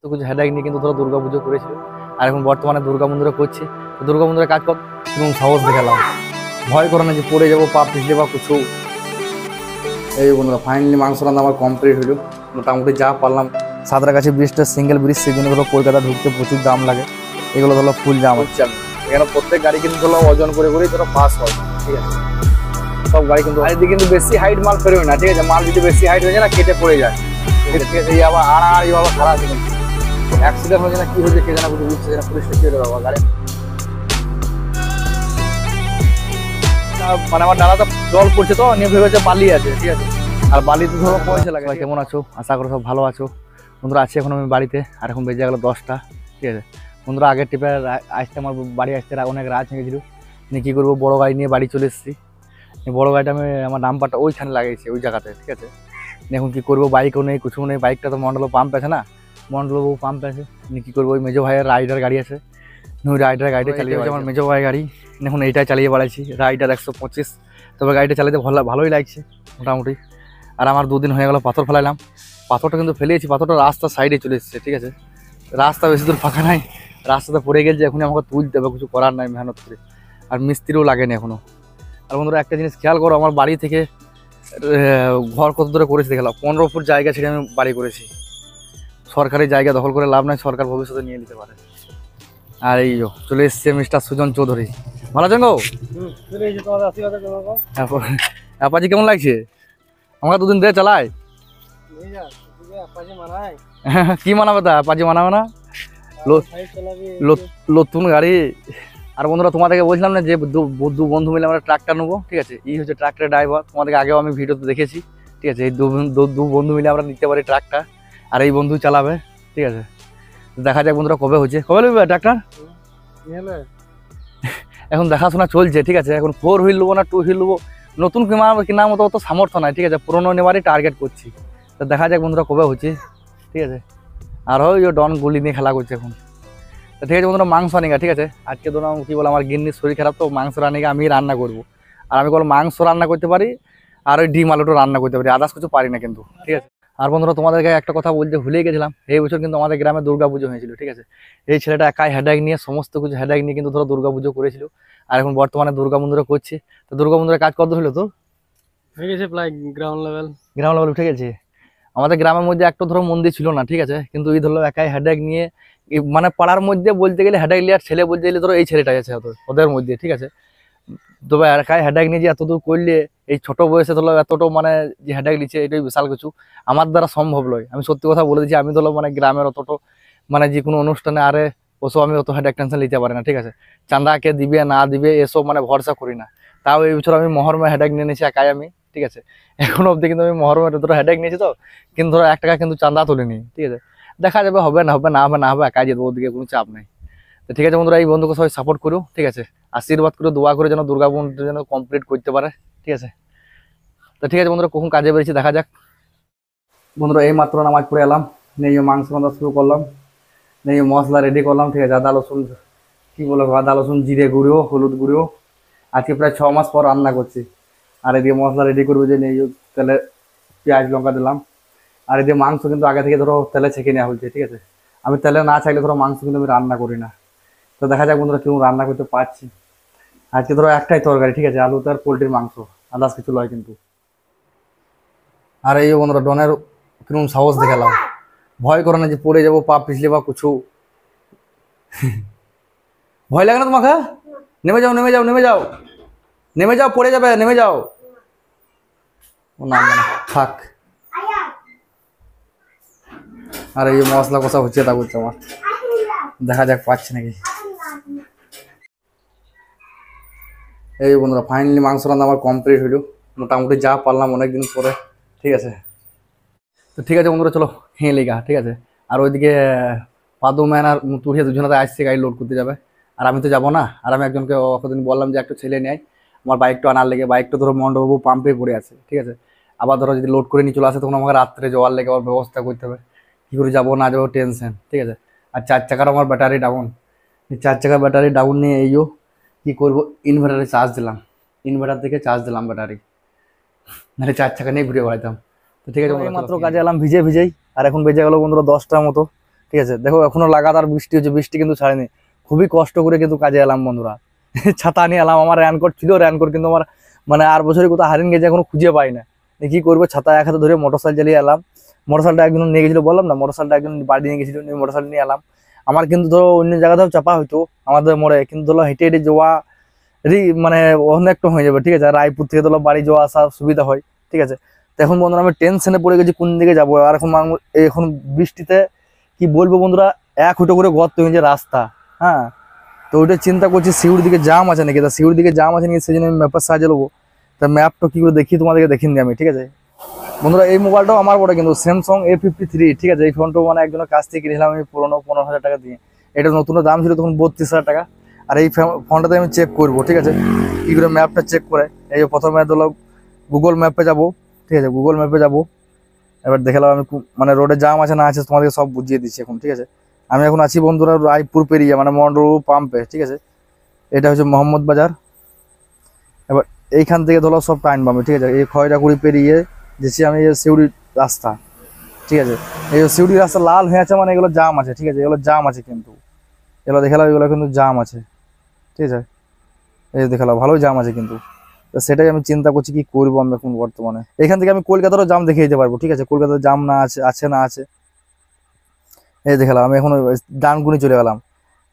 তো কিছু হেডেক নিয়ে কিন্তু ধরো দুর্গা পুজো করেছিল, আর এখন বর্তমানে দুর্গা মন্দিরে করছি। তো দুর্গা মন্দিরে কাজ কর এবং সাহস দেখালাম, ভয় করে না যে পড়ে যাবো, পা পিছলে বা কিছু। এই বন্ধুরা ফাইনালি মাংস রান্না আমার কমপ্লিট হলো, মোটামুটি যা পারলাম। সাঁতরাগাছি ব্রিজটা সিঙ্গেল ব্রিজ, সেই জন্য ধরো কলকাতা ঢুকতে প্রচুর জাম লাগে, এগুলো ধরো ফুল জাম হচ্ছে। এখানে প্রত্যেক গাড়ি কিন্তু ধরো ওজন করে করেই ধরো পাস হয়, ঠিক আছে। সব গাড়ি কিন্তু কিন্তু বেশি হাইট মাল ফেরোয় না, ঠিক আছে। মাল যদি বেশি হাইট হয়ে যায় না কেটে পড়ে যায়, ঠিক আছে। এই আবার আর এইভাবে খারাপ আছে, অ্যাক্সিডেন্ট হয়েছে না কি হয়েছে কে জানা, কিছু বুঝছে না। পুলিশ ঠেকিয়ে দেবো গাড়ি, মানে আমার দাদা তো জল পড়ছে তো নিয়ে ভেবেছে বালি আছে, ঠিক আছে। আর বালিতে ধরো পয়সা লাগে। কেমন আছো? আশা করো সব ভালো আছো। বন্ধুরা আছি এখন আমি বাড়িতে, আর এখন বেজে গেলো 10টা, ঠিক আছে। বন্ধুরা আগের ট্রিপে আসতে আমার বাড়ি আসতে অনেক রাত হয়ে গেছিলো, নিয়ে কী করবো বড়ো গাড়ি নিয়ে বাড়ি চলে এসেছি। বড়ো গাড়িটা আমি আমার নাম্বারটা ওইখানে লাগিয়েছি ওই জায়গাতে, ঠিক আছে। এখন কী করবো, বাইকও নেই কিছু নেই, বাইকটা তো মন্ডল পাম্প আছে না, মন্ডল পাম্প আছে। নিয়ে কী করবো, ওই মেজো ভাইয়ের রাইডার গাড়ি আছে, ওই রাইডার গাড়িটা চালিয়ে আমার মেজো ভাইয়ের গাড়ি, এখন এইটাই চালিয়ে বেড়াচ্ছি রাইডার 125। তবে গাড়িটা চালাতে ভালোই লাগছে মোটামুটি। আর আমার 2 দিন হয়ে গেল পাথর ফেলাইলাম, পাথরটা কিন্তু ফেলেছি, পাথরটা রাস্তার সাইডে চলে এসেছে, ঠিক আছে। রাস্তা বেশি দূর ফাঁকা নাই, রাস্তাতে পড়ে গেছে, এখন আমাকে তুলতে হবে, কিছু করার নাই মেহনত করে। আর মিস্ত্রিও লাগেনি এখনও। আর বন্ধুরা একটা জিনিস খেয়াল করো, আমার বাড়ি থেকে ঘর কত দূরে করেছি দেখলাম, 15 ফুট জায়গা ছেড়ে আমি বাড়ি করেছি। সরকারি জায়গা দখল করে লাভ নাই, সরকার ভবিষ্যতে নিয়ে নিতে পারে। আর এই চলে এসছে মিস্টার সুজন চৌধুরী, ভালো আছেন গো? অ্যাপাচি কেমন লাগছে? আমাকে 2 দিন ধরে চালায়, কি মানাবে তা? অ্যাপাচি মানাবে না, নতুন গাড়ি। আর বন্ধুরা তোমাদেরকে বলছিলাম না যে দু বন্ধু মিলে আমরা ট্রাক্টর নেবো, ঠিক আছে। এই হচ্ছে ট্রাক্টরের ড্রাইভার, তোমাদেরকে আগেও আমি ভিডিওতে দেখেছি, ঠিক আছে। এই দু বন্ধু মিলে আমরা নিতে পারি ট্রাক্টর, আর এই বন্ধু চালাবে, ঠিক আছে। দেখা যাক বন্ধুরা কবে হচ্ছে, কবে নেবে ট্রাক্টর। এখন দেখাশোনা চলছে, ঠিক আছে। এখন 4 হুইল নেবো না 2 হুইল নেবো, নতুন কেনার মতো অত সামর্থ্য নাই, ঠিক আছে। পুরোনো নেবারই টার্গেট করছি, তো দেখা যাক বন্ধুরা কবে হচ্ছে, ঠিক আছে। আর ওই ডন গুলি নিয়ে খেলা করছে এখন, তো ঠিক আছে বন্ধুরা। মাংস আনিগা, ঠিক আছে। আজকে ধরো কী বলে, আমার গিন্নির শরীর খারাপ, তো মাংস আনিগা আমি রান্না করবো। আর আমি বলো মাংস রান্না করতে পারি, আর ওই ডিম আলুটা রান্না করতে পারি, আদার্স কিছু পারি না কিন্তু, ঠিক আছে। আর বন্ধুরা তোমাদেরকে একটা কথা বলতে ভুলেই গেছিলাম, এই বছর কিন্তু আমাদের গ্রামে দুর্গা পুজো হয়েছিল, ঠিক আছে। এই ছেলেটা একাই হেডেক নিয়ে, সমস্ত কিছু হেডেক নিয়ে কিন্তু ধরো দুর্গা পুজো করেছিল, আর এখন বর্তমানে দুর্গা মন্দিরে করছে। তো দুর্গা মন্দিরে কাজ কত হলো তো? হয়ে গেছে প্রায় গ্রাউন্ড লেভেল উঠে গেছে। আমাদের গ্রামের মধ্যে একটা ধরো মন্দির ছিল না, ঠিক আছে। কিন্তু এই ধরো একাই হেডেক নিয়ে, মানে পাড়ার মধ্যে বলতে গেলে হেডেক লিয়ার ছেলে বলতে গেলে ধরো এই ছেলেটাই আছে ওদের মধ্যে, ঠিক আছে। তবে একাই হেডেক নিয়ে যে এতদূর করলে, এই ছোট বয়সে ধরো এতটা মানে যে হেডেক নিচ্ছে, এটাই বিশাল কিছু, আমার দ্বারা সম্ভব নয়। আমি সত্যি কথা বলে দিচ্ছি, আমি ধরো মানে গ্রামের অতটা মানে যে কোনো অনুষ্ঠানে আরে ওসব আমি অত হেডেক টেনশন নিতে পারি না, ঠিক আছে। চাঁদাকে দিবে না দিবে এসব মানে ভরসা করি না। তাও এই বছর আমি মহরমে হেডেক নিয়ে নিয়েছি একাই আমি, ঠিক আছে। এখনো অবধি কিন্তু আমি মহরমের ধরো হেডেক নিয়েছি, তো কিন্তু ধরো 1 টাকা কিন্তু চাঁদা তুলিনি, ঠিক আছে। দেখা যাবে, হবে না হবে না হবে না হবে, একাই যেতে, ওদিকে কোনো চাপ নেই। তো ঠিক আছে বন্ধুরা, এই বন্ধুকে সবাই সাপোর্ট করো, ঠিক আছে। আশীর্বাদ করে দোয়া করে যেন দুর্গা পুজো যেন কমপ্লিট করতে পারে, ঠিক আছে। তো ঠিক আছে বন্ধুরা, কখন কাজে বেরিয়েছি দেখা যাক। বন্ধুরা এই মাত্র নামাজ পড়ে এলাম, নিয়ে মাংস রান্না শুরু করলাম, নিয়ে মশলা রেডি করলাম, ঠিক আছে। আদা রসুন কী বলবো, আদা রসুন জিরে গুঁড়ো হলুদ গুঁড়ো, আজকে প্রায় 6 মাস পর রান্না করছি। আর এদিকে মশলা রেডি করবো, যে নিয়ে তেলে পেঁয়াজ লঙ্কা দিলাম। আর এদিকে মাংস কিন্তু আগে থেকে ধরো তেলে ছেঁকে নেওয়া হয়েছে, ঠিক আছে। আমি তেলে না চাইলে ধরো মাংস কিন্তু আমি রান্না করি না। তো দেখা যাক বন্ধুরা কেমন রান্না করতে পারছি। আজকে ধরো একটাই তরকারি, ঠিক আছে, আলু আর পোলট্রির মাংস, আদার্স কিছু লয় কিন্তু। আর এই বন্ধুরা ডনের কিরকম সাহস দেখালাম, ভয় করে না যে পড়ে যাবো, পা পিছলে বা কিছু। ভয় লাগে না তোমাকে? নেমে যাও নেমে যাও নেমে যাও নেমে যাও, পড়ে যাবে, নেমে যাও। ও না মানে থাক। আর এই মশলা কষা হচ্ছে, তা করছে আমার, দেখা যাক পাচ্ছি নাকি। এই বন্ধুরা ফাইনালি মাংস রান্না আমার কমপ্লিট হইল, মোটামুটি যা পারলাম অনেকদিন পরে, ঠিক আছে। তো ঠিক আছে বন্ধুরা, চলো খেয়ে লেগা, ঠিক আছে। আর ওইদিকে পাদু ম্যান আর তুহিয়া দুজনাতে আসছে গাড়ি লোড করতে যাবে, আর আমি তো যাবো না। আর আমি একজনকে কতদিন বললাম যে একটু ছেলে নেয় আমার বাইকটা আনার লেগে, বাইকটা ধরো মন্ডবাবু পাম্পে পড়ে আছে, ঠিক আছে। আবার ধরো যদি লোড করে নিয়ে চলে আসে, তখন আমাকে রাত্রে যাওয়ার লেগে আবার ব্যবস্থা করতে হবে, কী করে যাবো না যাবো টেনশন, ঠিক আছে। আর 4 চাকার আমার ব্যাটারি ডাউন, 4 চাকার ব্যাটারি ডাউন নিয়ে এইও কী করবো, ইনভার্টারে চার্জ দিলাম, ইনভার্টার থেকে চার্জ দিলাম ব্যাটারি, নাহলে 4 চাকা নিয়ে ঘুরে বেড়াইতাম। তো ঠিক আছে, মাত্র কাজে এলাম ভিজেই। আর এখন বেজে গেল বন্ধুরা 10টার মতো, ঠিক আছে। দেখো এখনো লাগাতার বৃষ্টি হচ্ছে, বৃষ্টি কিন্তু ছাড়েনি। খুবই কষ্ট করে কিন্তু কাজে এলাম বন্ধুরা। ছাতা নিয়ে এলাম, আমার রেনকোট ছিল, রেনকোট কিন্তু আমার মানে আর বছরে কোথাও হারিয়ে গেছে, এখনো খুঁজে পাই না। কি করবো, ছাতা এক হাতে ধরে মোটরসাইকেল চালিয়ে এলাম। মোটরসাইকেলটা একজন নিয়ে গেছিল, বললাম না, মোটরসাইকেলটা একজন বাড়ি নিয়ে গেছিল, মোটরসাইকেল নিয়ে এলাম। আমার কিন্তু ধরো অন্য জায়গাতেও চাপা হইতো আমাদের মোড়ে, কিন্তু ধরো হেঁটে হেঁটে যাওয়া মানে অনেকটা হয়ে যাবে, ঠিক আছে। রায়পুর থেকে ধরো বাড়ি যাওয়া আসা সুবিধা হয়, ঠিক আছে। তো এখন বন্ধুরা আমি টেনশনে পড়ে গেছি কোন দিকে যাবো। আর এখন বৃষ্টিতে কি বলবো বন্ধুরা, এক হুটো করে গর্ত হয়েছে রাস্তা, হ্যাঁ। তো ওইটা চিন্তা করছি সিউড়ির দিকে জাম আছে নাকি, তা সিউড়ির দিকে জাম আছে নাকি সেই জন্য আমি ম্যাপের সাহায্যে নেবো। তা ম্যাপটা কি করে দেখি তোমাদেরকে দেখিয়ে দিই আমি, ঠিক আছে বন্ধুরা। এই মোবাইলটাও আমার বড় কিন্তু স্যামসাং A53, ঠিক আছে। এই ফোনটাও মানে একজনের কাছ থেকে কিনেছিলাম আমি পুরোনো 15,000 টাকা দিয়ে। এটা নতুন দাম ছিল তখন 32,000 টাকা। আর এই ফোনটাতে আমি চেক করবো, ঠিক আছে, কি করে ম্যাপটা চেক করে। এই যে প্রথমে ধরো গুগল ম্যাপে যাবো, ঠিক আছে, গুগল ম্যাপে যাবো। এবার দেখালাম আমি মানে রোডে জাম আছে না আছে তোমাদেরকে সব বুঝিয়ে দিচ্ছি এখন, ঠিক আছে। আমি এখন আছি বন্ধুরা রায়পুর পেরিয়ে, মানে মন্ডল পাম্পে, ঠিক আছে। এটা হচ্ছে মোহাম্মদ বাজার। এবার এইখান থেকে ধরো সব টাইম পাবে, ঠিক আছে। এই খয়রাকুড়ি পেরিয়ে যেছি আমি সিউড়ির রাস্তা, ঠিক আছে। এই সিউড়ির রাস্তা লাল হয়ে আছে মানে এগুলো জাম আছে, ঠিক আছে, এগুলো জাম আছে কিন্তু। এগুলো দেখালাম, এগুলো কিন্তু জাম আছে, ঠিক আছে। এই দেখালাম ভালোই জাম আছে কিন্তু। তো সেটাই আমি চিন্তা করছি কি করবো আমি এখন বর্তমানে। এখান থেকে আমি কলকাতারও জাম দেখে যেতে পারবো, ঠিক আছে, কলকাতার জাম না আছে না আছে। এই দেখালাম আমি এখন ডানকুনি চলে গেলাম।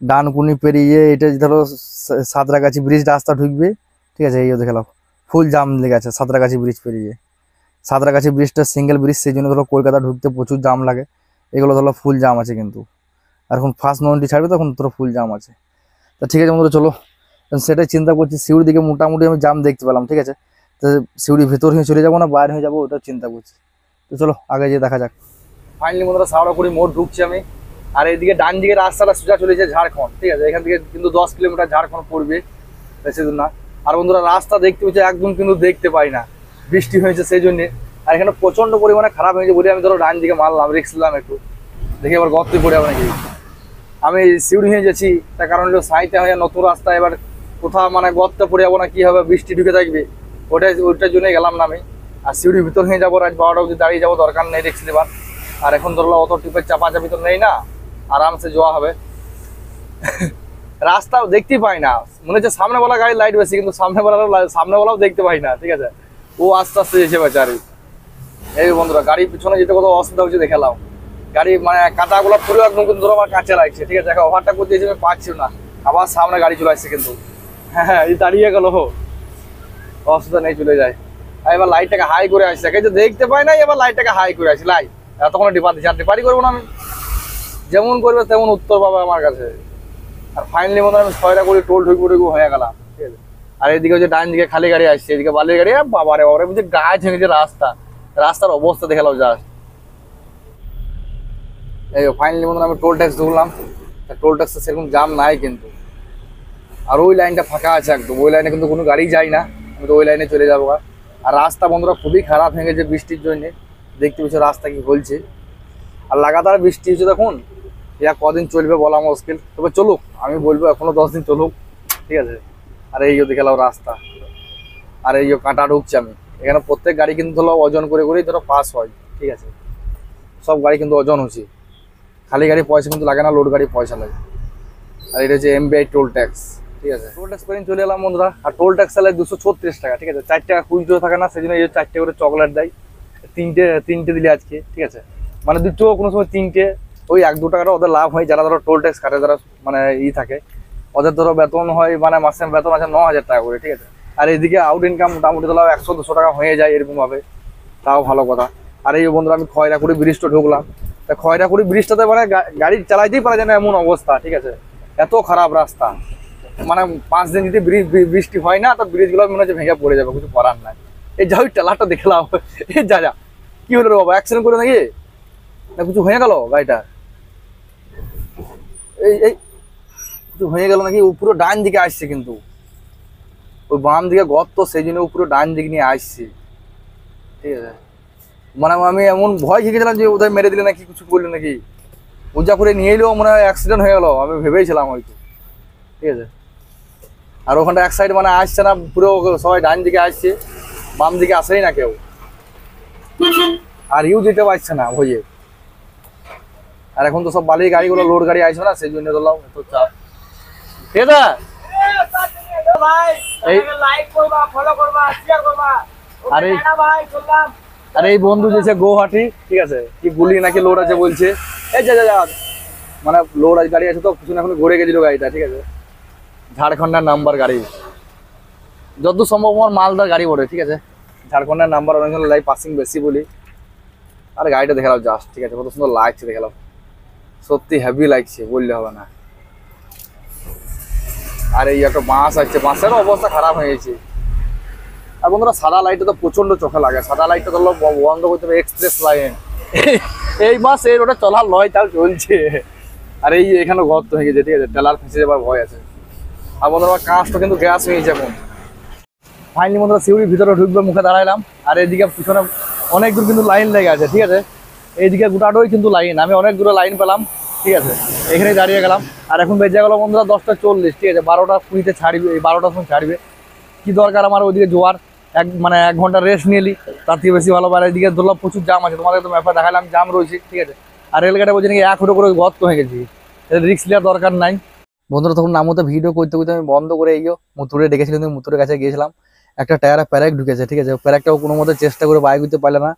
ডানকুনি পেরিয়ে এটা ধরো সাঁতরাগাছি ব্রিজ রাস্তা ঢুকবে, ঠিক আছে। এই দেখালাম ফুল জাম লেগে আছে সাঁতরাগাছি ব্রিজ পেরিয়ে। সাঁতরাগাছি ব্রিজটা সিঙ্গেল ব্রিজ, সেই জন্য ধরো কলকাতা ঢুকতে প্রচুর জাম লাগে। এগুলো ধরো ফুল জাম আছে কিন্তু। আর এখন ফার্স্ট 90 ছাড়বে তখন ধরো ফুল জাম আছে। তা ঠিক আছে বন্ধুরা চলো, সেটাই চিন্তা করছি। সিউড়ির দিকে মোটামুটি আমি জাম দেখতে পেলাম, ঠিক আছে। তো সিউড়ির ভেতর হয়ে চলে যাবো না বাইরে হয়ে যাবো, ওটা চিন্তা করছি। তো চলো আগে যেয়ে দেখা যাক। ফাইনালি বন্ধুরা শাওড়াকুড়ি মোড় ঢুকছি আমি। আর এইদিকে ডান দিকে রাস্তাটা সোজা চলেছে ঝাড়খণ্ড, ঠিক আছে। এখান থেকে কিন্তু 10 কিলোমিটার ঝাড়খণ্ড পড়বে, বেশি দূর না। আর বন্ধুরা রাস্তা দেখতে হচ্ছে একদম কিন্তু দেখতে পাই না, বৃষ্টি হয়েছে সেই জন্যে। আর এখানে প্রচন্ড পরিমাণে খারাপ হয়েছে বলে আমি ধরো ডান দিকে মারলাম, রিক্স নিলাম একটু, দেখি আবার গর্তে পড়ে যাবে নাকি। আমি সিউড়ি হয়ে যাচ্ছি, তার কারণ হলো সাইতে হয়ে নতুন রাস্তা, এবার কোথাও মানে গর্তে পড়ে যাবো না কি হবে, বৃষ্টি ঢুকে থাকবে, ওইটার জন্যই গেলাম না আমি। আর সিউড়ির ভিতর হয়ে যাবো, রাত 12টা অবধি দাঁড়িয়ে যাবো, দরকার নেই রিক্স নেবার। আর এখন ধরলো অত টিপের চাপাচাপি তো নেই না, আরামসে যাওয়া হবে। রাস্তাও দেখতেই পাই না, মনে হচ্ছে সামনেওয়ালা গাড়ি লাইট বেশি, কিন্তু সামনেওয়ালাও দেখতে পাই না, ঠিক আছে। ও আস্তে আস্তে যেছে বেচারি। এই বন্ধুরা গাড়ির পিছনে যেতে কত অসুবিধা হচ্ছে দেখালাম। গাড়ি মানে কাঁটাগুলো পুরো একদম কিন্তু ধরো আমার কাছে লাগছে, ঠিক আছে। ওভারটা করতে আমি পাচ্ছি না, আবার সামনে গাড়ি চলে আসছে কিন্তু। হ্যাঁ এই দাঁড়িয়ে গেল, অসুবিধা নেই, চলে যায়। আর এবার লাইটটাকে হাই করে আসছে, দেখতে পাই না, এবার লাইটটাকে হাই করে আসি, লাইট এতক্ষণ ডিপার দিচ্ছি। আর ডিপারি করবো না আমি, যেমন করবে তেমন উত্তর পাবে আমার কাছে। আর ফাইনালি মনে হয় আমি 6টা করে টোল ঢুকবো হয়ে গেলাম, ঠিক আছে। আর এদিকে হচ্ছে ডান দিকে খালি গাড়ি আসছে, এদিকে বালির গাড়ি, বাবারে বাবারে বুঝছি গায়ে ছেঙেছে রাস্তার অবস্থা দেখালাম জাস্ট। এই ফাইনালি মনে হয় আমি টোল ট্যাক্স ঢুকলাম। টোল ট্যাক্সে সেরকম জাম নাই কিন্তু। আর ওই লাইনটা ফাঁকা আছে একদম, ওই লাইনে কিন্তু কোনো গাড়ি যায় না, আমি তো ওই লাইনে চলে যাবো। আর রাস্তা বন্ধুরা খুবই খারাপ হয়ে গেছে বৃষ্টির জন্য, দেখতে পেয়েছো রাস্তা কি বলছে। আর লাগাতার বৃষ্টি হচ্ছে দেখুন, ইয়া কদিন চলবে বলা মুশকিল, তবে চলুক, আমি বলবো এখনো 10 দিন চলুক, ঠিক আছে। আর এই দেখালাম রাস্তা, আর এই কাঁটা ঢুকছে আমি এখানে। প্রত্যেক গাড়ি কিন্তু ধরো ওজন করে করেই ধরো পাস হয়, ঠিক আছে। সব গাড়ি কিন্তু ওজন হচ্ছে, খালি গাড়ি পয়সা কিন্তু লাগে না, লোড গাড়ি পয়সা লাগে। আর এটা হচ্ছে MBI টোল ট্যাক্স, ঠিক আছে। টোল ট্যাক্স করে চলে এলাম বন্ধুরা। আর টোল ট্যাক্স চালায় 236 টাকা, ঠিক আছে। 4 টাকা খুচরো থাকে না, সেই জন্য এই 4 টাকা করে চকলেট দেয়। তিনটে দিলে আজকে, ঠিক আছে। মানে দুটো কোনো সময় 3টে, ওই 1-2 টাকাটা ওদের লাভ হয়, যারা ধরো টোল ট্যাক্স কাটে, যারা মানে থাকে, ওদের ধরো বেতন হয় মানে মাসে বেতন আছে 9,000 টাকা করে, ঠিক আছে। আর এইদিকে আউট ইনকাম মোটামুটি ধরো 100-200 টাকা হয়ে যায় এরকম ভাবে, তাও ভালো কথা। আর এই বন্ধুরা আমি খয়রাকুড়ি ব্রিজটা ঢুকলাম। তা খয়রাকুড়ি ব্রিজটাতে মানে গাড়ি চালাইতেই পারা যায় না এমন অবস্থা, ঠিক আছে। এত খারাপ রাস্তা, মানে 5 দিন যদি বৃষ্টি হয় না, তো ব্রিজগুলো মনে হচ্ছে ভেঙে পড়ে যাবে, কিছু করার নাই। এই যা ওই টেলারটা দেখলাম, এই যা কি হলো রে বাবা, অ্যাক্সিডেন্ট করে নাকি না কিছু হয়ে গেল গাড়িটা? এই কিছু হয়ে গেল নাকি? ও পুরো ডান দিকে আসছে কিন্তু, ওই বাম দিকে গর্ত, সেই জন্য ও পুরো ডান দিকে নিয়ে আসছে, ঠিক আছে। মানে আমি এমন ভয় খেয়ে গেছিলাম যে ওদের মেরে দিলে নাকি, কিছু করলো নাকি, উজা করে নিয়ে এলেও মনে হয় অ্যাক্সিডেন্ট হয়ে গেল, আমি ভেবেছিলাম হয়তো, ঠিক আছে। আর ওখানটা এক সাইড মানে আসছে না, পুরো সবাই ডান দিকে আসছে, বাম দিকে আসেই না কেউ। আর দিতে পারছে না ভয়ে। আর এখন তো সব বালির গাড়িগুলো লোড গাড়ি আসবে না, সেই জন্য ধরলাম এত চাপ। ঠিক আছে আর এই বন্ধু যেছে গৌহাটি, ঠিক আছে, কি গুলি নাকি লোড আছে বলছে। এই যা মানে লোড গাড়ি আছে তো, পিছনে এখন ঘুরে গেছিল গাড়িটা, ঠিক আছে, ঝাড়খণ্ডের নাম্বার গাড়ি, যত সম্ভব আমার মালদার গাড়ি বলে, ঠিক আছে, ঝাড়খণ্ডের নাম্বার, অনেকজন লাইভ পাসিং বেশি বলি। আর গাড়িটা দেখালাম জাস্ট, ঠিক আছে, কত সুন্দর লাগছে দেখালাম, সত্যি হেভি লাগছে বললে হবে না। আর এই একটা বাস আছে, বাসের অবস্থা খারাপ হয়ে গেছে। আর বন্ধুরা সাদা লাইটটা তো প্রচন্ড চোখে লাগে, সাদা লাইটটা ধরলো বন্ধ করতে হবে, এক্সপ্রেস লাইন এই বাস এই রোডে চলার লয় তাল চলছে। আর এই এখানে গর্ত হয়ে গেছে, ঠিক আছে, টেলার ফেঁসে যাবার ভয় আছে। আর বন্ধুরা কাঁচটা কিন্তু গ্যাস হয়ে গেছে এখন। ফাইনালি বন্ধুরা সিউড়ির ভিতরে ঢুকবে, মুখে দাঁড়াইলাম। আর এইদিকে পিছনে অনেক দূর কিন্তু লাইন লেগে আছে, ঠিক আছে, এইদিকে গোটাটাই কিন্তু লাইন, আমি অনেক দূরে লাইন পেলাম, ঠিক আছে, এখানেই দাঁড়িয়ে গেলাম। আর এখন বেজে গেল বন্ধুরা 10:40, ঠিক আছে, 12টা 20-তে ছাড়বে, এই 12টার সময় ছাড়বে। কি দরকার আমার ওইদিকে জোয়ার, মানে 1 ঘন্টা রেস্ট নিলি, তার থেকে বেশি ভালো। আর এদিকে ধরলাম প্রচুর জাম আছে, তোমাদের তো ম্যাপে দেখালাম জাম রয়েছে, ঠিক আছে। আর রেলগাড়ি বলছে নাকি 1 ফুটো করে গর্ত হয়ে গেছি, রিস্ক নেওয়ার দরকার নাই। বন্ধুরা তখন নামতে ভিডিও করতে করতে আমি বন্ধ করে গিয়েও মুতুরে ডেকেছিলাম, মুতুরের কাছে গিয়েছিলাম, একটা টায়ারে প্যারাক ঢুকেছে, ঠিক আছে, প্যারাকটাও কোনো মতে চেষ্টা করে বাইক দিতে পারলে না,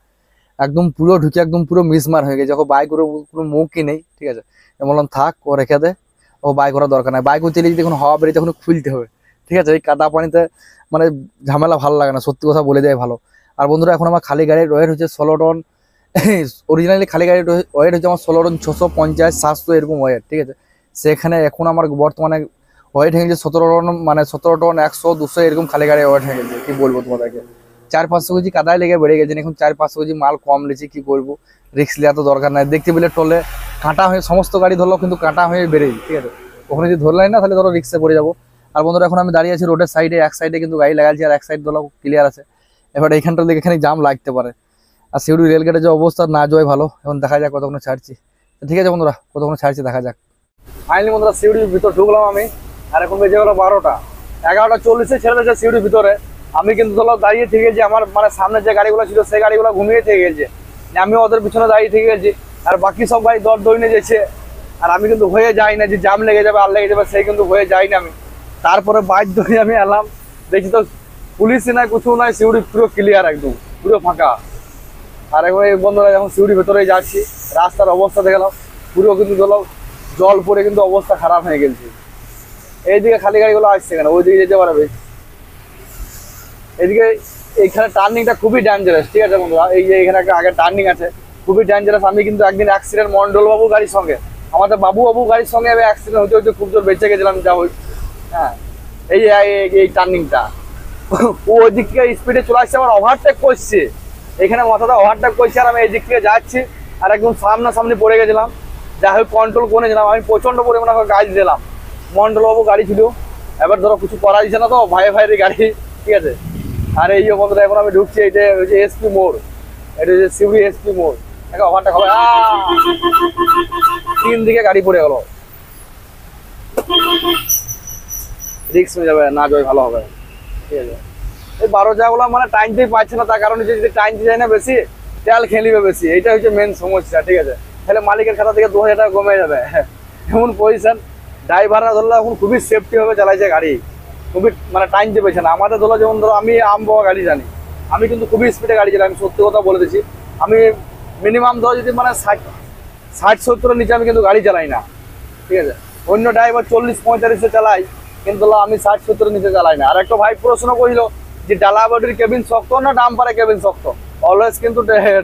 একদম পুরো ঢুকে একদম পুরো মিসমার হয়ে গেছে। যখন বাইক করে কোনো মুখই নেই, ঠিক আছে, বললাম থাক, ও রেখে দে, ও বাইক করার দরকার নাই, বাইক হচ্ছে যখন হাওয়া বেরিয়ে তখন খুলতে হবে, ঠিক আছে, এই কাদা পানিতে মানে ঝামেলা ভালো লাগে না, সত্যি কথা বলে দেয় ভালো। আর বন্ধুরা এখন আমার খালি গাড়ির ওয়েট হচ্ছে 16 টন, অরিজিনালি খালি গাড়ির ওয়েট হচ্ছে আমার 16 টন 650 700 এরকম ওয়েট, ঠিক আছে। সেখানে এখন আমার বর্তমানে ওয়েট হয়ে গেছে 17 টন, মানে 17 টন 100 200 এরকম খালি গাড়ি ওয়েট হয়ে গেছে। কি বলবো তোমাদেরকে, 400-500 কেজি কাদায় লেগে বেড়ে গেছে, এখন 400-500 কেজি মাল কম লেছি, কি করবো, রিস্ক নেওয়া তো দরকার নাই। দেখতে পেলে টলে কাঁটা হয়ে সমস্ত গাড়ি ধরলো, কিন্তু কাঁটা হয়ে বেড়েই, ঠিক আছে, ওখানে যদি ধরলাই না তাহলে ধরো রিক্সে পড়ে যাবো। আর বন্ধুরা এখন আমি দাঁড়িয়ে আছি রোডের সাইডে, এক সাইডে কিন্তু গাড়ি লাগাচ্ছি আর এক সাইড ধরো ক্লিয়ার আছে। এবার এইখানটা দেখে এখানে জাম লাগতে পারে। আর সিউড়ি রেলগেটের যে অবস্থা না যায় ভালো, এখন দেখা যাক কতক্ষণ ছাড়ছি। ঠিক আছে বন্ধুরা, কতক্ষণ ছাড়ছি দেখা যাক। ফাইনালি বন্ধুরা সিউড়ির ভিতর ঢুকলাম আমি, আর এখন বেজে গেলো 12টা, 11:40 ছেড়ে দিয়েছে সিউড়ির ভিতরে। আমি কিন্তু ধরো দাঁড়িয়ে থেকে গেছি, আমার মানে সামনে যে গাড়িগুলো ছিল সেই গাড়িগুলো ঘুমিয়ে থেকে গেছে, আমি ওদের পিছনে দাঁড়িয়ে থেকে গেছি। আর বাকি সব গাড়ি দৌড়ে যেছে, আর আমি কিন্তু হয়ে যাই না যে জাম লেগে যাবে আর লেগে যাবে, সেই কিন্তু হয়ে যাই না আমি। তারপরে বাধ্য হয়ে আমি এলাম, দেখি তো পুলিশই নাই, কিছু নাই, সিউড়ি পুরো ক্লিয়ার, একদম পুরো ফাঁকা। আর এখন এই বন্ধুরা যখন সিউড়ির ভেতরে যাচ্ছি, রাস্তার অবস্থা দেখলাম পুরো কিন্তু জল পড়ে কিন্তু অবস্থা খারাপ হয়ে গেছে। এইদিকে খালি গাড়িগুলো আসছে কেন, ওইদিকে যেতে পারবে। এদিকে এইখানে টার্নিংটা খুবই ডেঞ্জারাস, ঠিক আছে বন্ধুরা, এই যে এখানে একটা আগে টার্নিং আছে, খুবই ডেঞ্জারাস। আমি কিন্তু একদিন অ্যাক্সিডেন্ট মন্ডল বাবু গাড়ির সঙ্গে, আমাদের বাবু গাড়ির সঙ্গে আমি অ্যাক্সিডেন্ট হতে হতে খুব জোর বেঁচে গেছিলাম যা হই। হ্যাঁ, এই টার্নিংটা ও ওই দিক থেকে স্পিডে চলে আসছে, আমার ওভারটেক করছে, এখানে মাথাটা ওভারটেক করছে, আর আমি এই দিক থেকে যাচ্ছি, আর একদম সামনাসামনি পড়ে গেছিলাম। যাই হোক কন্ট্রোল করেছিলাম, আমি প্রচন্ড পরিমাণে গাড়ি দিলাম, মন্ডল বাবু গাড়ি ছিল। এবার ধরো কিছু করা দিচ্ছে না তো, ভাইয়ের গাড়ি, ঠিক আছে। আর এই যে বন্ধুরা এখন আমি ঢুকছি, এইটা হচ্ছে এসপি মোড়, এটা হচ্ছে সিউড়ি এসপি মোড়। একটা ওভারটেক হবে, 3 দিকে গাড়ি পড়ে গেল, রিস্ক হয়ে যাবে, না যাই ভালো হবে, ঠিক আছে। এই 12 জায়গাগুলো মানে টাইমতেই পাচ্ছে না, তার কারণ যদি টাইমতে যায় না বেশি, তেল খেলিবে বেশি, এইটা হচ্ছে মেন সমস্যা, ঠিক আছে। তাহলে মালিকের খাতা থেকে 2000 টাকা কমে যাবে, এমন পজিশন। ড্রাইভাররা ধরলে এখন খুবই সেফটি ভাবে চালাইছে গাড়ি, খুবই মানে টাইম পেয়েছে না। আমাদের ধরো যেমন ধরো আমি আমবাওয়া গাড়ি জানি, আমি কিন্তু খুবই স্পিডে গাড়ি চালাই, আমি সত্যি কথা বলে দিচ্ছি। আমি মিনিমাম ধরো যদি মানে 60-70-এর নিচে আমি কিন্তু গাড়ি চালাই না, ঠিক আছে। অন্য ড্রাইভার 40-45-এ চালাই, কিন্তু আমি 60-70-এর নিচে চালাই না। আর একটা ভাই প্রশ্ন করিল যে ডালা বডির কেবিন শক্ত না ডাম্পারে কেবিন শক্ত, অলওয়েজ কিন্তু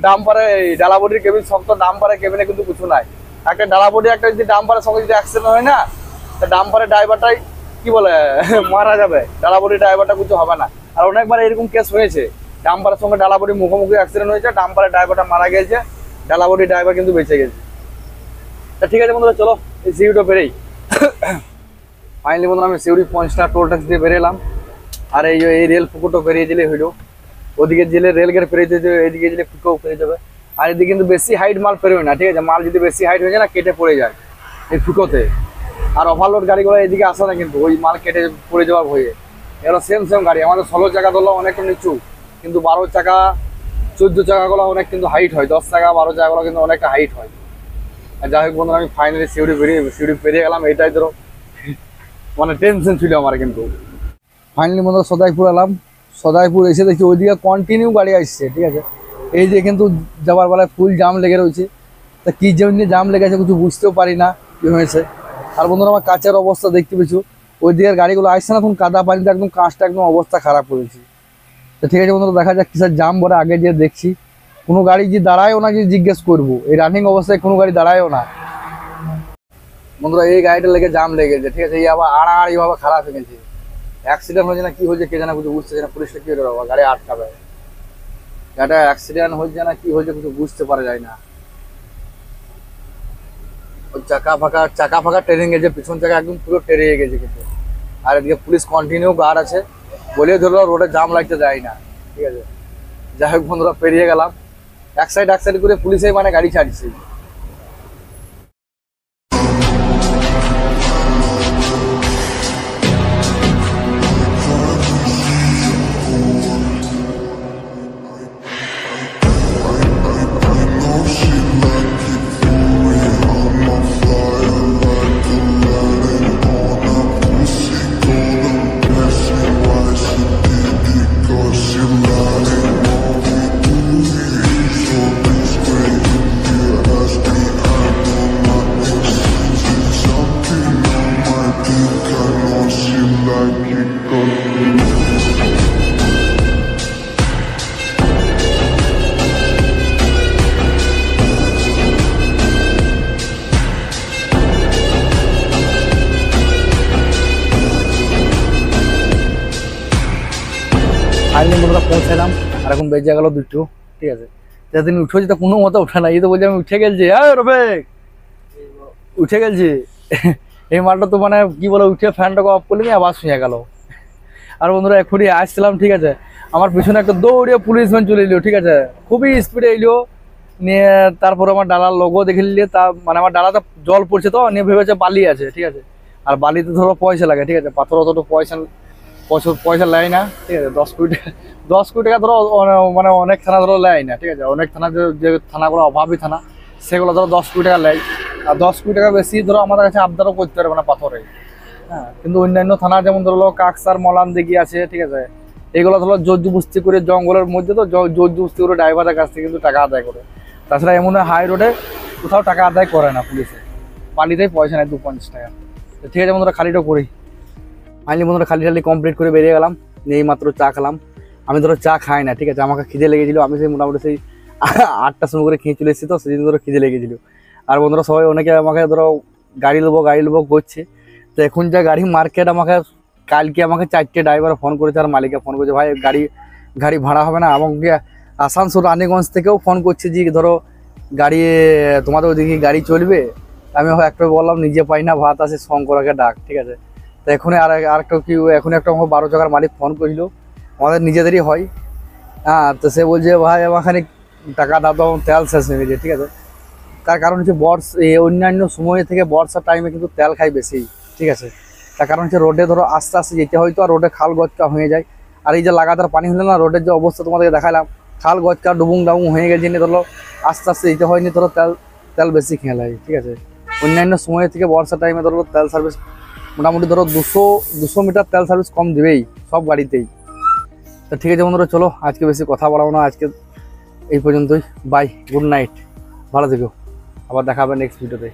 ডাম্পারে, ডালা বডির কেবিন শক্ত, ডাম্পারে কেবিনে কিন্তু কিছু নাই। একটা ডালা বডি একটা যদি ডাম্পারের সঙ্গে যদি অ্যাক্সিডেন্ট হয় না, তা ডাম্পারের ড্রাইভারটাই কি বলে মারা যাবে, ডালা বডির ড্রাইভারটা কিছু হবে না। আর অনেকবার এরকম কেস হয়েছে, ডাম্পারের সঙ্গে ডালা বডির মুখোমুখি অ্যাক্সিডেন্ট হয়েছে, ডাম্পারের ড্রাইভারটা মারা গেছে, ডালা বডির ড্রাইভার কিন্তু বেঁচে গেছে। তা ঠিক আছে বন্ধুরা, চলো এই সিউড়িটা বেরেই। ফাইনালি বন্ধুরা আমি সিউড়ি পঞ্চটা টোল ট্যাক্স দিয়ে বেরোলাম। আর এই রেল পুকুরটা পেরিয়ে দিলে হইলো, ওদিকে জেলে রেলগেট পেরিয়ে দিতে, এইদিকে জেলে পুকুর পেরিয়ে যাবে। আর এদিকে কিন্তু বেশি হাইট মাল পেরোয় না, ঠিক আছে, মাল যদি বেশি হাইট হয়ে যায় না কেটে পড়ে যায় এই ফুটোতে। আর ওভারলোড গাড়িগুলো এদিকে আসে না কিন্তু, ওই মাল কেটে পড়ে যাওয়ার ভয়ে। এগুলো সেম গাড়ি, আমাদের 16 চাকা ধরলো অনেকটা নিচু, কিন্তু 12 চাকা 14 চাকাগুলো অনেক কিন্তু হাইট হয়, 10 চাকা 12 চাকাগুলো কিন্তু অনেকটা হাইট হয়। আর যাই হোক বন্ধুরা, আমি ফাইনালি সিউড়ি পেরিয়ে গেলাম। এটাই ধরো মানে টেনশন ছিল আমার। কিন্তু ফাইনালি বন্ধুরা সদাইপুর এলাম। সদাইপুর এসে দেখি ওইদিকে কন্টিনিউ গাড়ি আসছে, ঠিক আছে। এই যে কিন্তু যাবার বেলায় ফুল জাম লেগে রয়েছে। তা কী জন্য জাম লেগেছে কিছু বুঝতেও পারি না কী হয়েছে। আর বন্ধুরা আমার কাছের অবস্থা দেখতে পেয়েছো, ওই দিকের গাড়িগুলো আসছে না, তখন কাদা পানিতে একদম কাঁচটা একদম অবস্থা খারাপ করেছি। তো ঠিক আছে বন্ধুরা, দেখা যাক কিসের জাম বলে। আগে যে দেখছি কোনো গাড়ি যে দাঁড়ায়ও না, যে জিজ্ঞেস করবো। এই রানিং অবস্থায় কোনো গাড়ি দাঁড়ায়ও না বন্ধুরা। এই গাড়িটা লেগে জাম লেগেছে, ঠিক আছে। এই আবার আড়াআড়ি ভাবে খারাপ হয়ে গেছে। অ্যাক্সিডেন্ট হয়েছে না কি হয়েছে কে জানা, কিছু বুঝতেছে না। পুলিশটা কি করবো, গাড়ি আটকাবে। গাড়িটা অ্যাক্সিডেন্ট হয়েছে না কি হয়েছে কিছু বুঝতে পারা যায় না। ওই চাকা ফাঁকা ট্রেনে গেছে, পিছন চাকা একদম পুরো টেরে গেছে কিন্তু। আর এদিকে পুলিশ কন্টিনিউ গার্ড আছে বলে ধরো রোডে জাম লাগতে দেয় না, ঠিক আছে। যাই হোক বন্ধুরা, পেরিয়ে গেলাম। এক সাইড করে পুলিশে মানে গাড়ি ছাড়ছে। ফাইনালি বন্ধুরা পৌঁছালাম। আর এখন বেজে গেল 2টো, ঠিক আছে। যেদিন উঠেছি তো কোনো মতো ওঠে না। এই তো বলছি আমি উঠে গেছি, হ্যাঁ রবেক উঠে গেছি। এই মালটা তো মানে কি বলে, উঠে ফ্যানটাকে অফ করলে আবার শুয়ে গেল। আর বন্ধুরা এখনই আসছিলাম, ঠিক আছে। আমার পিছনে একটা দৌড়িয়ে পুলিশ ভ্যান চলে এলো, ঠিক আছে। খুবই স্পিডে এলো। নিয়ে তারপর আমার ডালার লোগো দেখে নিলে, তা মানে আমার ডালাতে জল পড়ছে তো, নিয়ে ভেবেছে বালি আছে, ঠিক আছে। আর বালিতে ধরো পয়সা লাগে, ঠিক আছে। পাথর অতটা পয়সা নেয় না, ঠিক আছে। 10 কোটি টাকা ধরো মানে অনেক থানা ধরো নেয় না, ঠিক আছে। অনেক থানা যে থানাগুলো অভাবী থানা, সেগুলো ধরো 10 কোটি টাকা নেয়। আর 10 কোটি টাকা বেশি ধরো আমাদের কাছে আবদারও করতে পারবে না পাথরে। হ্যাঁ, কিন্তু অন্যান্য থানা যেমন ধরো কাকসার মলান দিঘি আছে, ঠিক আছে। এগুলো ধরো জোর জবরদস্তি করে জঙ্গলের মধ্যে তো জোর জবরদস্তি করে ড্রাইভারের কাছ থেকে কিন্তু টাকা আদায় করে। তাছাড়া এমন হাই রোডে কোথাও টাকা আদায় করে না পুলিশে। পালিতেই পয়সা নেয় 250 টাকা। তো ঠিক আছে বন্ধুরা, খালিটাও করি। ফাইনালি বন্ধুরা খালি কমপ্লিট করে বেরিয়ে গেলাম। এই মাত্র চা খেলাম। আমি ধরো চা খাই না, ঠিক আছে। আমাকে খিদে লেগেছিল। আমি সেই মোটামুটি সেই 8টার সময় করে খেয়ে চলে এসেছি, তো সেদিন ধরো খিদে লেগেছিল। আর বন্ধুরা সবাই অনেকে আমাকে ধরো গাড়ি নেবো করছে। তো এখন যা গাড়ি মার্কেট, কালকে আমাকে 4টে ড্রাইভার ফোন করেছে, আর মালিককে ফোন করেছে, ভাই গাড়ি ভাড়া হবে না। আমাকে আসানসোল রানীগঞ্জ থেকেও ফোন করছে যে ধরো গাড়ি তোমাদের ওইদিকে গাড়ি চলবে। আমি একটা বললাম নিজে পাই না ভাত, আছে শঙ্করাকে ডাক, ঠিক আছে। তো এখন আরেকটা কি, এখন একটা আমাকে 12 চাকার মালিক ফোন করিল, আমাদের নিজেদেরই হয়। হ্যাঁ, তো সে বলছে ভাই আমাখানে টাকা দাও, তেল শেষ হয়ে গেছে, ঠিক আছে। তার কারণ হচ্ছে অন্যান্য সময় থেকে বর্ষার টাইমে কিন্তু তেল খাই বেশি, ঠিক আছে। তার কারণ হচ্ছে রোডে ধরো আস্তে আস্তে যেতে হয় তো, আর রোডে খাল গচকা হয়ে যায়। আর এই যে লাগাতার পানি হলে না, রোডের যে অবস্থা তোমাদেরকে দেখালাম, খাল গচকা ডুবুং ডাবুং হয়ে গেছে, নিয়ে ধরো আস্তে আস্তে যেতে হয়নি, ধরো তেল বেশি খেয়ে লাগে, ঠিক আছে। অন্যান্য সময় থেকে বর্ষার টাইমে ধরো তেল সার্ভিস মোটামুটি ধরো 200 মিটার তেল সার্ভিস কম দেবেই সব গাড়িতেই। তো ঠিক আছে বন্ধুরা, চলো আজকে বেশি কথা বলাবো না, আজকে এই পর্যন্তই। বাই, গুড নাইট, ভালো থেকো। আবার দেখা হবে নেক্সট ভিডিওতে।